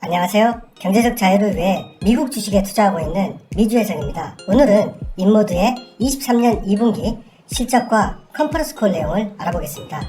안녕하세요. 경제적 자유를 위해 미국 주식에 투자하고 있는 미주혜성입니다. 오늘은 인모드의 23년 2분기 실적과 컨퍼런스 콜 내용을 알아보겠습니다.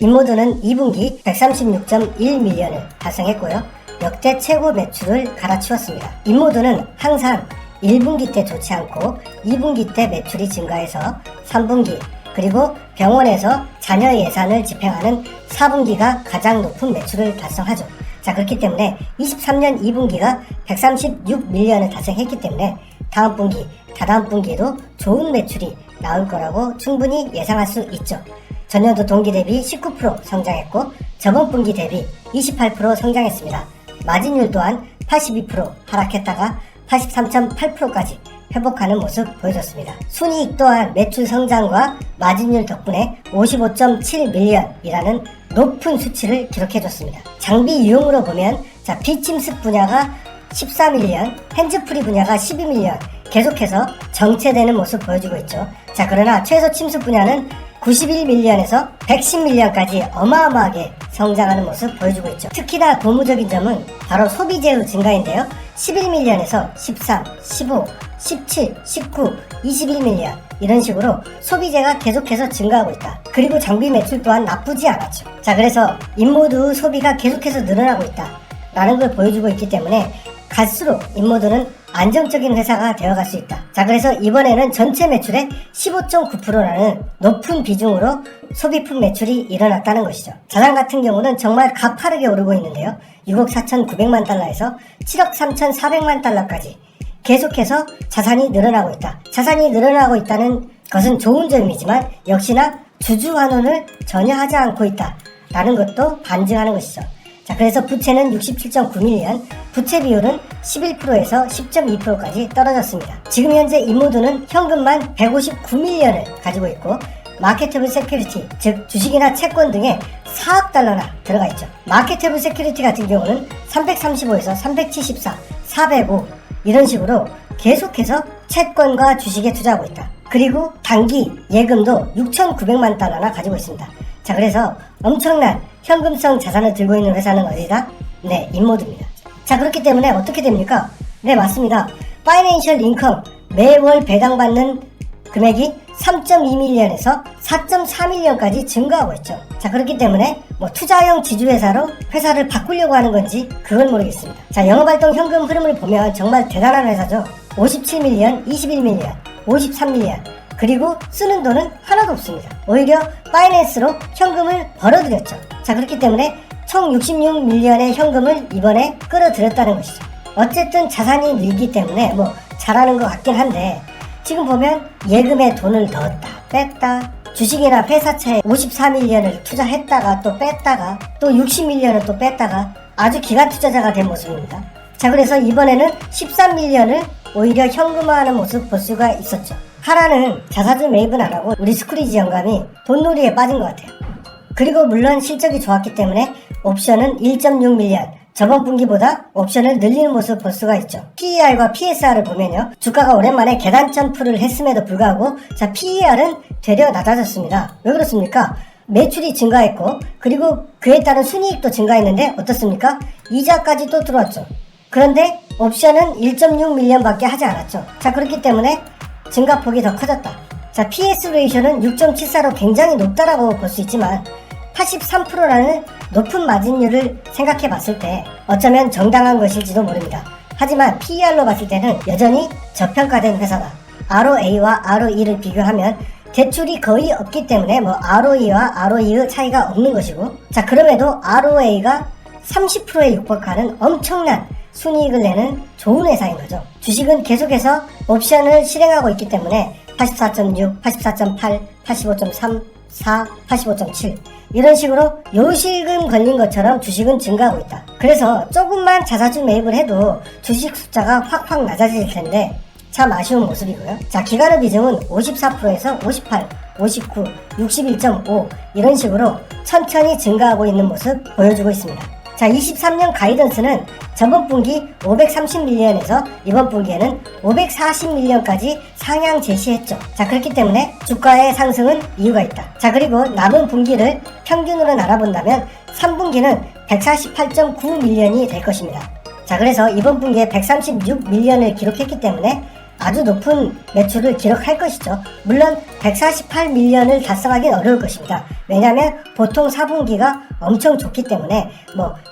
인모드는 2분기 136.1밀리언을 달성했고요. 역대 최고 매출을 갈아치웠습니다. 인모드는 항상 1분기 때 좋지 않고 2분기 때 매출이 증가해서 3분기 그리고 병원에서 잔여 예산을 집행하는 4분기가 가장 높은 매출을 달성하죠. 자, 그렇기 때문에 23년 2분기가 136밀리언을 달성했기 때문에 다음 분기, 다다음 분기에도 좋은 매출이 나올 거라고 충분히 예상할 수 있죠. 전년도 동기 대비 19% 성장했고 저번 분기 대비 28% 성장했습니다. 마진율 또한 82% 하락했다가 83.8%까지 회복하는 모습 보여줬습니다. 순이익 또한 매출 성장과 마진율 덕분에 55.7밀리언이라는 높은 수치를 기록해줬습니다. 장비 유형으로 보면 비침습 분야가 14밀리언, 핸즈프리 분야가 12밀리언 계속해서 정체되는 모습 보여주고 있죠. 그러나 최소 침습 분야는 91밀리언에서 110밀리언까지 어마어마하게 성장하는 모습 보여주고 있죠. 특히나 고무적인 점은 바로 소비재의 증가인데요. 11밀리언에서 13, 15, 17, 19, 21밀리언 이런 식으로 소비재가 계속해서 증가하고 있다. 그리고 장비 매출 또한 나쁘지 않았죠. 그래서 인모드 소비가 계속해서 늘어나고 있다 라는 걸 보여주고 있기 때문에 갈수록 인모드는 안정적인 회사가 되어갈 수 있다. 그래서 이번에는 전체 매출의 15.9%라는 높은 비중으로 소비품 매출이 일어났다는 것이죠. 자산 같은 경우는 정말 가파르게 오르고 있는데요. 6억 4,900만 달러에서 7억 3,400만 달러까지 계속해서 자산이 늘어나고 있다. 자산이 늘어나고 있다는 것은 좋은 점이지만 역시나 주주 환원을 전혀 하지 않고 있다 라는 것도 반증하는 것이죠. 그래서 부채는 67.9밀리언, 부채 비율은 11%에서 10.2%까지 떨어졌습니다. 지금 현재 인모드는 현금만 159밀리언을 가지고 있고 마케터블 세큐리티, 즉 주식이나 채권 등에 4억 달러나 들어가 있죠. 마케터블 세큐리티 같은 경우는 335에서 374, 405 이런 식으로 계속해서 채권과 주식에 투자하고 있다. 그리고 단기 예금도 6,900만 달러나 가지고 있습니다. 그래서 엄청난 현금성 자산을 들고 있는 회사는 어디다? 네, 인모드입니다. 그렇기 때문에 어떻게 됩니까? 네, 맞습니다. 파이낸셜 인컴 매월 배당받는 금액이 3.2밀리언에서 4.4밀리언까지 증가하고 있죠. 그렇기 때문에 투자형 지주회사로 회사를 바꾸려고 하는 건지 그건 모르겠습니다. 영업활동 현금 흐름을 보면 정말 대단한 회사죠. 57밀리언, 21밀리언, 53밀리언 그리고 쓰는 돈은 하나도 없습니다. 오히려 파이낸스로 현금을 벌어들였죠. 그렇기 때문에 총 66밀리언의 현금을 이번에 끌어들였다는 것이죠. 어쨌든 자산이 늘기 때문에 잘하는 것 같긴 한데 지금 보면 예금에 돈을 넣었다 뺐다 주식이나 회사차에 54밀리언을 투자했다가 또 뺐다가 또 60밀리언을 또 뺐다가 아주 기관 투자자가 된 모습입니다. 그래서 이번에는 13밀리언을 오히려 현금화하는 모습 볼 수가 있었죠. 하나는 자사주 매입은 안 하고 우리 스크리지 영감이 돈놀이에 빠진 것 같아요. 그리고 물론 실적이 좋았기 때문에 옵션은 1.6밀리언 저번 분기보다 옵션을 늘리는 모습 볼 수가 있죠. PER과 PSR을 보면요. 주가가 오랜만에 계단 점프를 했음에도 불구하고 PER은 되려 낮아졌습니다. 왜 그렇습니까? 매출이 증가했고 그리고 그에 따른 순이익도 증가했는데 어떻습니까? 이자까지 또 들어왔죠. 그런데 옵션은 1.6밀리언 밖에 하지 않았죠. 그렇기 때문에 증가폭이 더 커졌다. PS 레이쇼는 6.74로 굉장히 높다라고 볼 수 있지만 83%라는 높은 마진율을 생각해 봤을 때 어쩌면 정당한 것일지도 모릅니다. 하지만 PER로 봤을 때는 여전히 저평가된 회사다. ROA와 ROE를 비교하면 대출이 거의 없기 때문에 ROE와 ROE의 차이가 없는 것이고 그럼에도 ROA가 30%에 육박하는 엄청난 순이익을 내는 좋은 회사인 거죠. 주식은 계속해서 옵션을 실행하고 있기 때문에 84.6, 84.8, 85.3, 4, 85.7 이런 식으로 요실금 걸린 것처럼 주식은 증가하고 있다. 그래서 조금만 자사주 매입을 해도 주식 숫자가 확확 낮아질 텐데 참 아쉬운 모습이고요. 기관의 비중은 54%에서 58, 59, 61.5 이런 식으로 천천히 증가하고 있는 모습 보여주고 있습니다. 자, 23년 가이던스는 전번 분기 530밀리언에서 이번 분기에는 540밀리언까지 상향 제시했죠. 자, 그렇기 때문에 주가의 상승은 이유가 있다. 자, 그리고 남은 분기를 평균으로 알아본다면 3분기는 148.9밀리언이 될 것입니다. 자, 그래서 이번 분기에 136밀리언을 기록했기 때문에 아주 높은 매출을 기록할 것이죠. 물론 148밀리언을 달성하기는 어려울 것입니다. 왜냐하면 보통 4분기가 엄청 좋기 때문에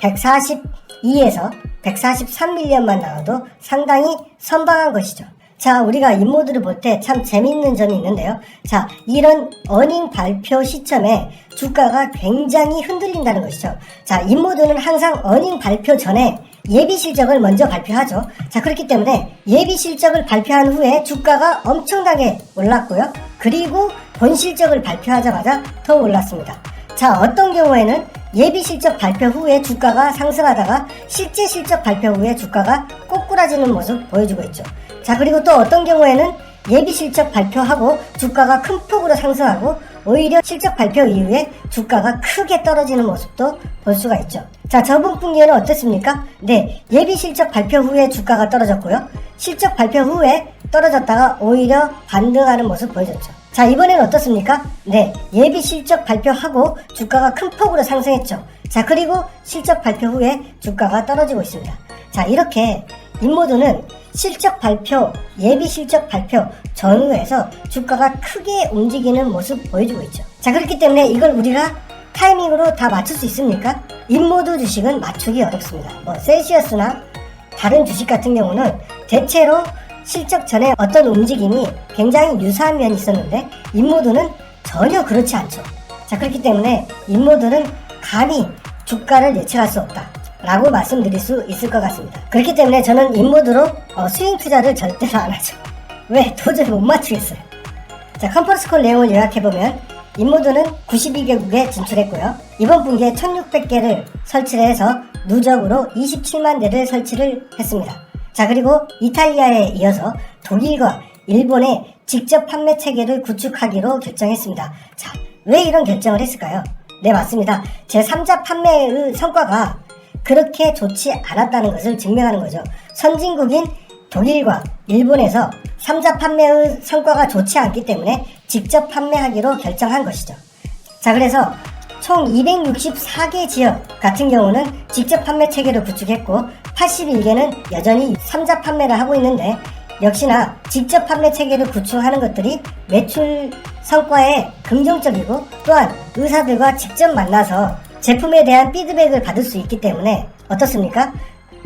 142에서 143밀리언만 나와도 상당히 선방한 것이죠. 자, 우리가 인모드를 볼 때 참 재밌는 점이 있는데요. 자, 이런 어닝 발표 시점에 주가가 굉장히 흔들린다는 것이죠. 자, 인모드는 항상 어닝 발표 전에 예비 실적을 먼저 발표하죠. 자, 그렇기 때문에 예비 실적을 발표한 후에 주가가 엄청나게 올랐고요. 그리고 본 실적을 발표하자마자 더 올랐습니다. 자, 어떤 경우에는 예비 실적 발표 후에 주가가 상승하다가 실제 실적 발표 후에 주가가 꼬꾸라지는 모습 보여주고 있죠. 자, 그리고 또 어떤 경우에는 예비 실적 발표하고 주가가 큰 폭으로 상승하고 오히려 실적 발표 이후에 주가가 크게 떨어지는 모습도 볼 수가 있죠. 자, 저번 분기에는 어땠습니까? 네, 예비 실적 발표 후에 주가가 떨어졌고요. 실적 발표 후에 떨어졌다가 오히려 반등하는 모습 보여줬죠. 자, 이번에는 어떻습니까? 네, 예비 실적 발표하고 주가가 큰 폭으로 상승했죠. 자, 그리고 실적 발표 후에 주가가 떨어지고 있습니다. 자, 이렇게 인모드는 실적 발표, 예비 실적 발표 전후에서 주가가 크게 움직이는 모습 보여주고 있죠. 자, 그렇기 때문에 이걸 우리가 타이밍으로 다 맞출 수 있습니까? 인모드 주식은 맞추기 어렵습니다. 셀시어스나 다른 주식 같은 경우는 대체로 실적 전에 어떤 움직임이 굉장히 유사한 면이 있었는데 인모드는 전혀 그렇지 않죠. 자, 그렇기 때문에 인모드는 감히 주가를 예측할 수 없다 라고 말씀드릴 수 있을 것 같습니다. 그렇기 때문에 저는 인모드로 스윙 투자를 절대로 안 하죠. 왜? 도저히 못 맞추겠어요. 자, 컨퍼런스콜 내용을 요약해보면 인모드는 92개국에 진출했고요. 이번 분기에 1600개를 설치를 해서 누적으로 27만 대를 설치를 했습니다. 자, 그리고 이탈리아에 이어서 독일과 일본의 직접 판매 체계를 구축하기로 결정했습니다. 자, 왜 이런 결정을 했을까요? 네, 맞습니다. 제3자 판매의 성과가 그렇게 좋지 않았다는 것을 증명하는 거죠. 선진국인 독일과 일본에서 3자 판매의 성과가 좋지 않기 때문에 직접 판매하기로 결정한 것이죠. 자, 그래서 총 264개 지역 같은 경우는 직접 판매 체계를 구축했고 81개는 여전히 3자 판매를 하고 있는데 역시나 직접 판매 체계를 구축하는 것들이 매출 성과에 긍정적이고 또한 의사들과 직접 만나서 제품에 대한 피드백을 받을 수 있기 때문에 어떻습니까?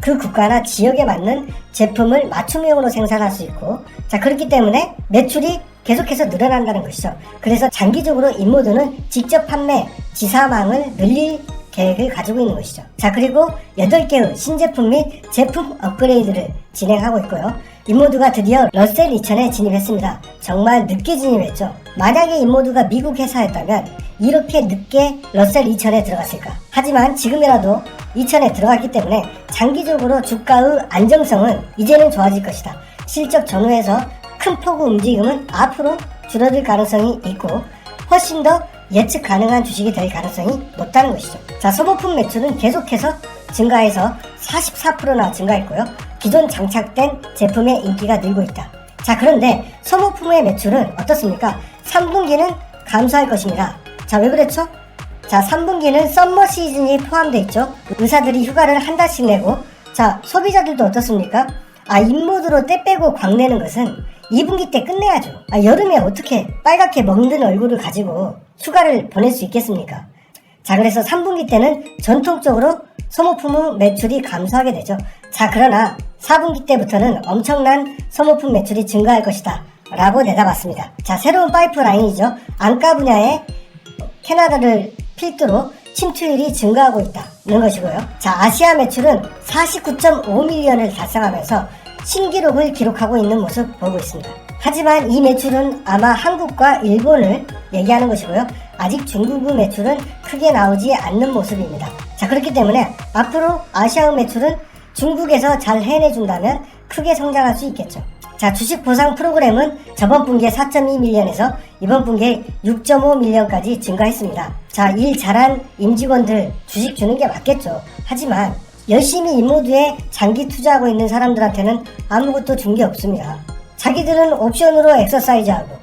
그 국가나 지역에 맞는 제품을 맞춤형으로 생산할 수 있고, 자, 그렇기 때문에 매출이 계속해서 늘어난다는 것이죠. 그래서 장기적으로 인모드는 직접 판매 지사망을 늘릴 계획을 가지고 있는 것이죠. 자, 그리고 8개의 신제품 및 제품 업그레이드를 진행하고 있고요. 인모드가 드디어 러셀 2000에 진입했습니다. 정말 늦게 진입했죠. 만약에 인모드가 미국 회사였다면 이렇게 늦게 러셀 2000에 들어갔을까? 하지만 지금이라도 2000에 들어갔기 때문에 장기적으로 주가의 안정성은 이제는 좋아질 것이다. 실적 전후에서 큰 폭의 움직임은 앞으로 줄어들 가능성이 있고 훨씬 더 예측 가능한 주식이 될 가능성이 높다는 것이죠. 자, 소모품 매출은 계속해서 증가해서 44%나 증가했고요. 기존 장착된 제품의 인기가 늘고 있다. 자, 그런데 소모품의 매출은 어떻습니까? 3분기는 감소할 것입니다. 자, 왜 그랬죠? 자, 3분기는 썸머 시즌이 포함되어 있죠. 의사들이 휴가를 한 달씩 내고, 자, 소비자들도 어떻습니까? 인모드로 때 빼고 광내는 것은 2분기 때 끝내야죠. 여름에 어떻게 빨갛게 먹는 얼굴을 가지고 휴가를 보낼 수 있겠습니까? 자, 그래서 3분기 때는 전통적으로 소모품의 매출이 감소하게 되죠. 자, 그러나 4분기 때부터는 엄청난 소모품 매출이 증가할 것이다 라고 내다봤습니다. 자, 새로운 파이프라인이죠. 안가 분야의 캐나다를 필두로 침투율이 증가하고 있다는 것이고요. 자, 아시아 매출은 49.5밀리언을 달성하면서 신기록을 기록하고 있는 모습 보고 있습니다. 하지만 이 매출은 아마 한국과 일본을 얘기하는 것이고요. 아직 중국의 매출은 크게 나오지 않는 모습입니다. 자, 그렇기 때문에 앞으로 아시아의 매출은 중국에서 잘 해내준다면 크게 성장할 수 있겠죠. 자, 주식 보상 프로그램은 저번 분기에 4.2밀리언에서 이번 분기에 6.5밀리언까지 증가했습니다. 자, 일 잘한 임직원들 주식 주는 게 맞겠죠. 하지만 열심히 인모드에 장기 투자하고 있는 사람들한테는 아무것도 준 게 없습니다. 자기들은 옵션으로 엑서사이즈하고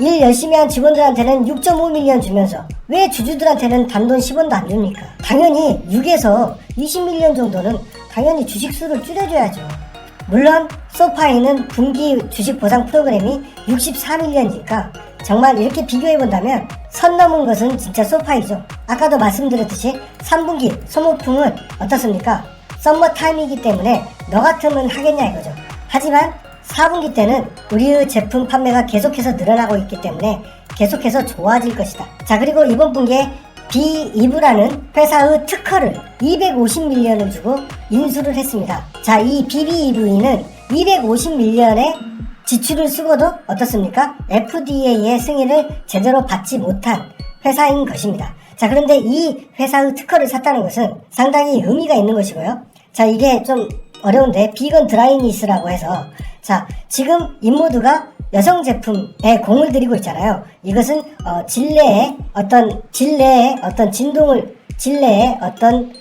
일 열심히 한 직원들한테는 6.5밀리언 주면서 왜 주주들한테는 단돈 10원도 안 줍니까? 당연히 6에서 20밀리언 정도는 당연히 주식 수를 줄여줘야죠. 물론 소파이는 분기 주식 보상 프로그램이 64밀리언이니까 정말 이렇게 비교해본다면 선 넘은 것은 진짜 소파이죠. 아까도 말씀드렸듯이 3분기 소모품은 어떻습니까? 썸머 타임이기 때문에 너 같으면 하겠냐 이거죠. 하지만 4분기 때는 우리의 제품 판매가 계속해서 늘어나고 있기 때문에 계속해서 좋아질 것이다. 자, 그리고 이번 분기에 비이브라는 회사의 특허를 250밀리언을 주고 인수를 했습니다. 자, 이 BBEV는 250밀리언의 지출을 쓰고도 어떻습니까? FDA의 승인을 제대로 받지 못한 회사인 것입니다. 자, 그런데 이 회사의 특허를 샀다는 것은 상당히 의미가 있는 것이고요. 자, 이게 좀 어려운데 비건 드라이니스라고 해서 자, 지금 인모드가 여성 제품에 공을 들이고 있잖아요. 이것은 질내에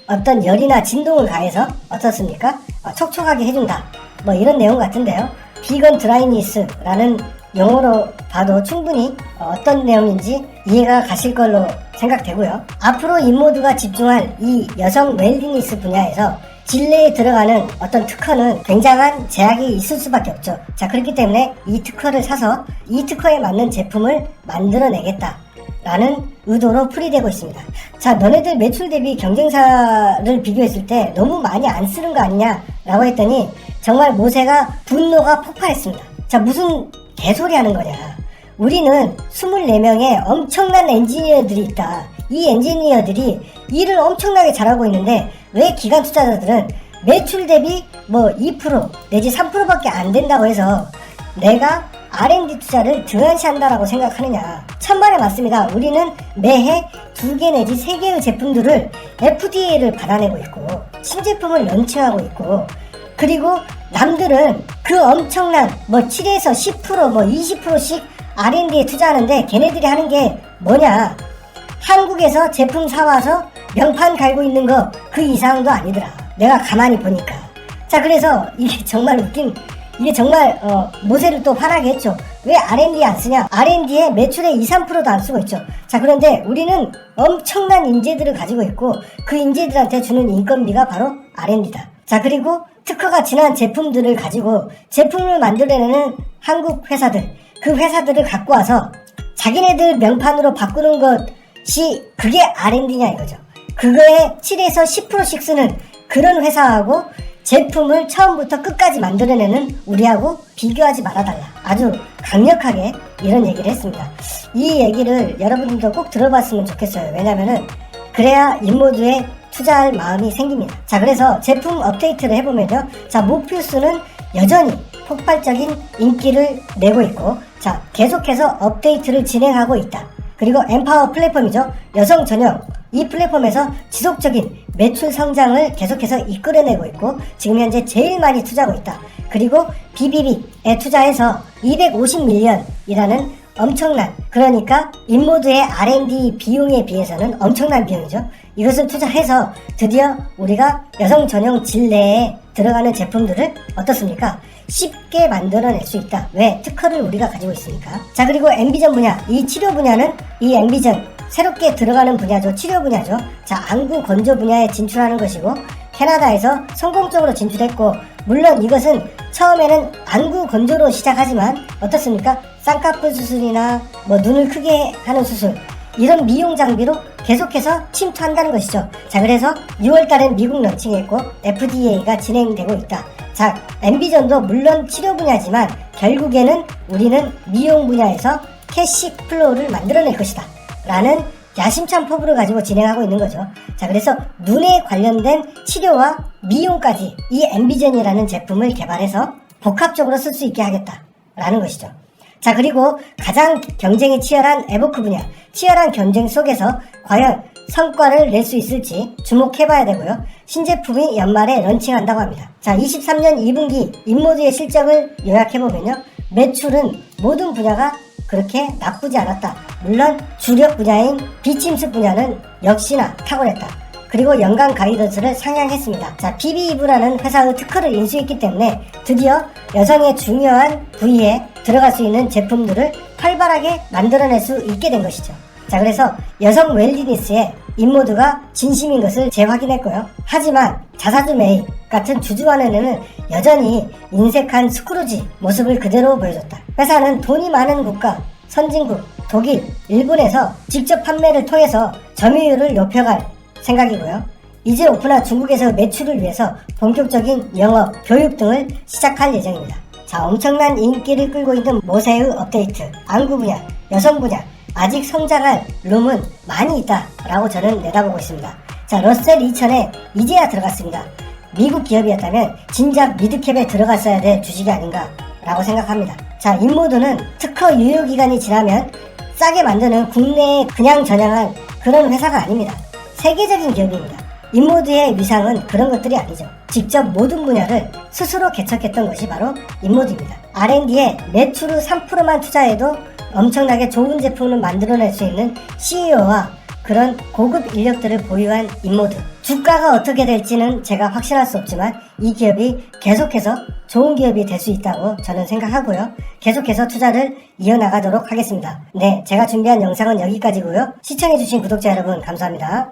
어떤 열이나 진동을 가해서 어떻습니까? 촉촉하게 해준다. 뭐 이런 내용 같은데요. 비건 드라이니스라는 용어로 봐도 충분히 어떤 내용인지 이해가 가실 걸로 생각되고요. 앞으로 인모드가 집중할 이 여성 웰니스 분야에서 진례에 들어가는 어떤 특허는 굉장한 제약이 있을 수밖에 없죠. 자, 그렇기 때문에 이 특허를 사서 이 특허에 맞는 제품을 만들어내겠다 라는 의도로 풀이되고 있습니다. 자, 너네들 매출 대비 경쟁사를 비교했을 때 너무 많이 안 쓰는 거 아니냐 라고 했더니 정말 모세가 분노가 폭발했습니다. 자, 무슨 개소리 하는 거냐. 우리는 24명의 엄청난 엔지니어들이 있다. 이 엔지니어들이 일을 엄청나게 잘하고 있는데 왜 기관 투자자들은 매출 대비 뭐 2% 내지 3%밖에 안 된다고 해서 내가 R&D 투자를 등한시한다라고 생각하느냐. 천만에 맞습니다. 우리는 매해 2개 내지 3개의 제품들을 FDA를 받아내고 있고 신제품을 런칭하고 있고 그리고 남들은 그 엄청난 뭐 7에서 10% 뭐 20%씩 R&D에 투자하는데 걔네들이 하는 게 뭐냐. 한국에서 제품 사와서 명판 갈고 있는 거 그 이상도 아니더라. 내가 가만히 보니까. 자, 그래서 이게 정말 이게 정말 모세를 또 화나게 했죠. 왜 R&D 안 쓰냐. R&D에 매출의 2, 3%도 안 쓰고 있죠. 자, 그런데 우리는 엄청난 인재들을 가지고 있고 그 인재들한테 주는 인건비가 바로 R&D다. 자, 그리고 특허가 지난 제품들을 가지고 제품을 만들어내는 한국 회사들, 그 회사들을 갖고 와서 자기네들 명판으로 바꾸는 것이 그게 R&D냐 이거죠. 그거에 7에서 10%씩 쓰는 그런 회사하고 제품을 처음부터 끝까지 만들어내는 우리하고 비교하지 말아달라. 아주 강력하게 이런 얘기를 했습니다. 이 얘기를 여러분들도 꼭 들어봤으면 좋겠어요. 왜냐면은 그래야 인모드에 투자할 마음이 생깁니다. 자, 그래서 제품 업데이트를 해보면요. 자, 모피우스는 여전히 폭발적인 인기를 내고 있고 자, 계속해서 업데이트를 진행하고 있다. 그리고 엠파워 플랫폼이죠. 여성 전용 이 플랫폼에서 지속적인 매출 성장을 계속해서 이끌어내고 있고 지금 현재 제일 많이 투자하고 있다. 그리고 BBB에 투자해서 250밀리언이라는 엄청난 그러니까 인모드의 R&D 비용에 비해서는 엄청난 비용이죠. 이것을 투자해서 드디어 우리가 여성 전용 질내에 들어가는 제품들을 어떻습니까? 쉽게 만들어낼 수 있다. 왜? 특허를 우리가 가지고 있으니까. 자, 그리고 엠비전 분야, 이 치료 분야는 이 엠비전 새롭게 들어가는 분야죠. 치료 분야죠. 자, 안구 건조 분야에 진출하는 것이고 캐나다에서 성공적으로 진출했고 물론 이것은 처음에는 안구 건조로 시작하지만 어떻습니까? 쌍꺼풀 수술이나 뭐 눈을 크게 하는 수술 이런 미용 장비로 계속해서 침투한다는 것이죠. 자, 그래서 6월달엔 미국 런칭했고 FDA가 진행되고 있다. 자, 엠비전도 물론 치료 분야지만 결국에는 우리는 미용 분야에서 캐시 플로우를 만들어낼 것이다 라는 야심찬 포부를 가지고 진행하고 있는 거죠. 자, 그래서 눈에 관련된 치료와 미용까지 이 엠비전이라는 제품을 개발해서 복합적으로 쓸 수 있게 하겠다 라는 것이죠. 자, 그리고 가장 경쟁이 치열한 에보크 분야, 치열한 경쟁 속에서 과연 성과를 낼 수 있을지 주목해봐야 되고요. 신제품이 연말에 런칭한다고 합니다. 자, 23년 2분기 인모드의 실적을 요약해보면요. 매출은 모든 분야가 그렇게 나쁘지 않았다. 물론 주력 분야인 비침스 분야는 역시나 탁월했다. 그리고 연간 가이던스를 상향했습니다. 자, BB이브라는 회사의 특허를 인수했기 때문에 드디어 여성의 중요한 부위에 들어갈 수 있는 제품들을 활발하게 만들어낼 수 있게 된 것이죠. 자, 그래서 여성 웰니스에 인모드가 진심인 것을 재확인했고요. 하지만 자사주 매입 같은 주주환원에는 여전히 인색한 스크루지 모습을 그대로 보여줬다. 회사는 돈이 많은 국가, 선진국, 독일, 일본에서 직접 판매를 통해서 점유율을 높여갈 생각이고요. 이제 오픈한 중국에서 매출을 위해서 본격적인 영업, 교육 등을 시작할 예정입니다. 자, 엄청난 인기를 끌고 있는 모세의 업데이트, 안구 분야, 여성 분야, 아직 성장할 룸은 많이 있다라고 저는 내다보고 있습니다. 자, 러셀 2000에 이제야 들어갔습니다. 미국 기업이었다면 진작 미드캡에 들어갔어야 될 주식이 아닌가라고 생각합니다. 자, 인모드는 특허 유효기간이 지나면 싸게 만드는 국내에 그냥 전향한 그런 회사가 아닙니다. 세계적인 기업입니다. 인모드의 위상은 그런 것들이 아니죠. 직접 모든 분야를 스스로 개척했던 것이 바로 인모드입니다. R&D에 매출 후 3%만 투자해도 엄청나게 좋은 제품을 만들어낼 수 있는 CEO와 그런 고급 인력들을 보유한 인모드. 주가가 어떻게 될지는 제가 확신할 수 없지만 이 기업이 계속해서 좋은 기업이 될 수 있다고 저는 생각하고요. 계속해서 투자를 이어나가도록 하겠습니다. 네, 제가 준비한 영상은 여기까지고요. 시청해주신 구독자 여러분 감사합니다.